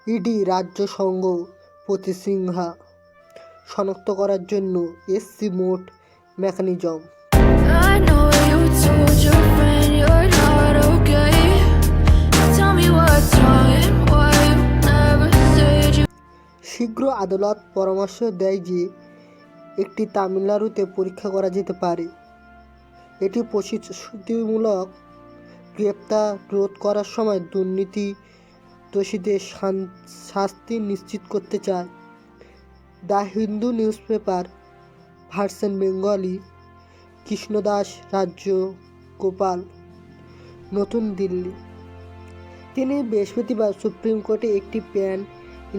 ED রাজ্য সংঘ প্রতিহিংসা শনাক্ত করার জন্য SC mode mechanism. I know you told your friend you're not okay. Tell me what's wrong and why you never said you. শীঘ্র আদালত পরামর্শ দেয় যে একটি তামিলনাড়ুতে পরীক্ষা করা যেতে পারে। এটি প্রতিশ্রুতিমূলক গ্রেপ্তার রোধ করার সময় দুর্নীতি দোষীদের শাস্তি নিশ্চিত করতে চায়। The Hindu newspaper version Bengali, Krishnadas রাজ্য গোপাল, নতুন দিল্লি। তিনি বৃহস্পতিবার সুপ্রিম কোর্টে একটি প্যান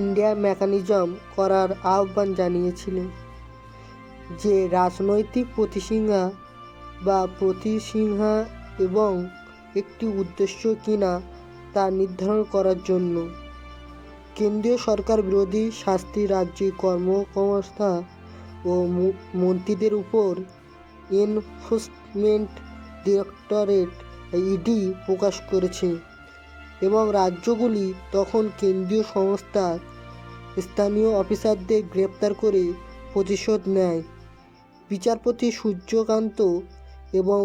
ইন্ডিয়া মেকানিজম করার আহ্বান জানিয়েছিলেন, যে রাজনৈতিক প্রতিহিংসা বা প্রতিহিংসা এবং একটি উদ্দেশ্য কিনা তা নির্ধারণ করার জন্য কেন্দ্রীয় সরকার বিরোধী শাস্তি রাজ্যের কর্মকর্তা ও মন্ত্রীদের উপর এনফোর্সমেন্ট ডিরেক্টরেট ইডি প্রকাশ করেছে এবং রাজ্যগুলি তখন কেন্দ্রীয় সংস্থার স্থানীয় অফিসারদের গ্রেপ্তার করে প্রতিশোধ নেয়। বিচারপতি সূর্যকান্ত এবং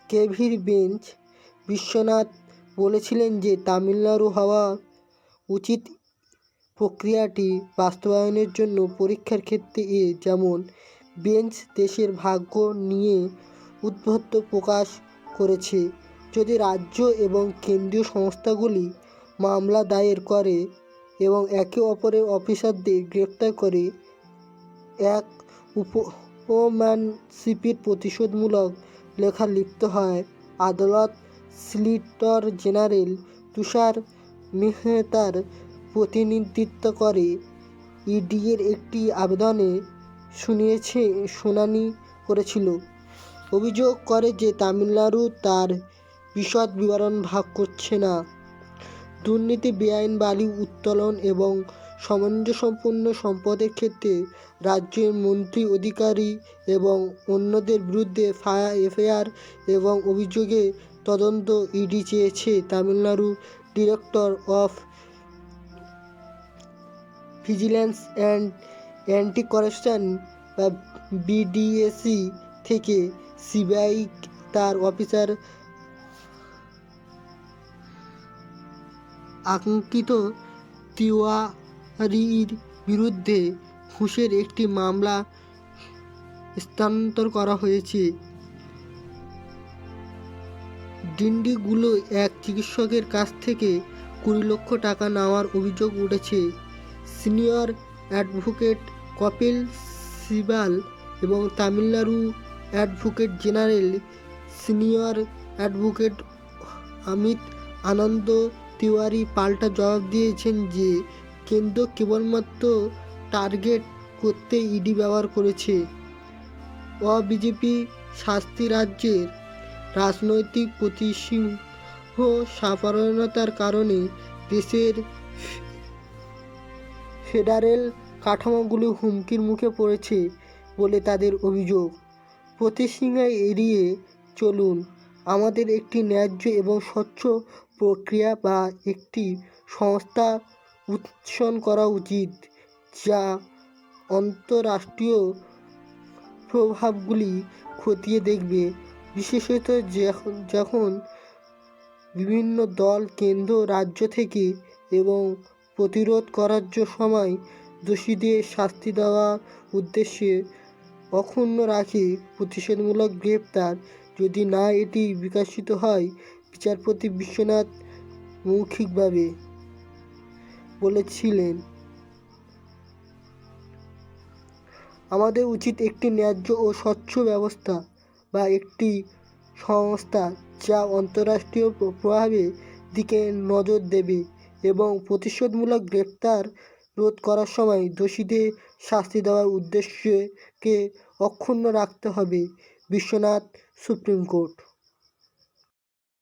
কেভির বেঞ্চ বিশ্বনাথ বলেছিলেন যে তামিলনাড়ু হওয়া উচিত প্রক্রিয়াটি বাস্তবায়নের জন্য পরীক্ষার ক্ষেত্রে যেমন বেঞ্চ দেশের ভাগ্য নিয়ে উদ্বুদ্ধ প্রকাশ করেছে। যদি রাজ্য এবং কেন্দ্রীয় সংস্থাগুলি মামলা দায়ের করে এবং একে অপরের অফিসারদের গ্রেপ্তার করে এক উপম্যানশিপের প্রতিশোধমূলক লেখা লিপ্ত হয়, আদালত সলিসিটর জেনারেল তুষার মেহতার প্রতিনিধিত্ব করে ইডির একটি আবেদনে শুনানি করেছিল। অভিযোগ করে যে তামিলনাড়ু তার বিশদ বিবরণ ভাগ করছে না, দুর্নীতি, বেআইন বালি উত্তোলন এবং সামঞ্জস্যপূর্ণ সম্পদের ক্ষেত্রে রাজ্যের মন্ত্রী, অধিকারী এবং অন্যদের বিরুদ্ধে এফআইআর এবং অভিযোগের তদন্ত। ইডি চেয়েছে Tamil Nadu director of vigilance and anti corruption বা বিডিএসি থেকে সিবিআই তার অফিসার আঙ্কিত তিওয়ারির বিরুদ্ধে ঘুষের একটি মামলা স্থানান্তর করা হয়েছে। ডিন্ডিগুলো এক চিকিৎসকের কাছ থেকে 20 লক্ষ টাকা নেওয়ার অভিযোগ উঠেছে। সিনিয়র অ্যাডভোকেট কপিল সিবাল এবং Tamil Nadu advocate general senior advocate Amit Anand Tiwari পাল্টা জবাব দিয়েছেন যে কেন্দ্র কেবলমাত্র টার্গেট করতে ইডি ব্যবহার করেছে। বিজেপি শাসিত রাজ্যের রাজনৈতিক প্রতিহিংসাপরতার কারণে দেশের ফেডারেল কাঠামোগুলি হুমকির মুখে পড়েছে বলে তাদের অভিযোগ। প্রতিহিংসা এড়িয়ে চলুন, আমাদের একটি ন্যায্য এবং স্বচ্ছ প্রক্রিয়া বা একটি সংস্থা উন্মোচন করা উচিত যা আন্তঃরাষ্ট্রীয় প্রভাবগুলি খতিয়ে দেখবে, বিশেষত যখন বিভিন্ন দল কেন্দ্র রাজ্য থেকে এবং প্রতিরোধ করার সময় দোষীদের শাস্তি দেওয়ার উদ্দেশ্যে অক্ষুণ্ণ রাখে প্রতিশোধমূলক গ্রেপ্তার। যদি না এটি বিকশিত হয়, বিচারপতি বিশ্বনাথ মৌখিকভাবে বলেছিলেন, আমাদের উচিত একটি ন্যায্য ও স্বচ্ছ ব্যবস্থা বা একটি সংস্থা যা আন্তঃরাষ্ট্রীয় প্রভাবের দিকে নজর দেবে এবং প্রতিশোধমূলক গ্রেপ্তার রোধ করার সময় দোষীদের শাস্তি দেওয়ার উদ্দেশ্যকে অক্ষুণ্ণ রাখতে হবে। Biswanath, supreme court.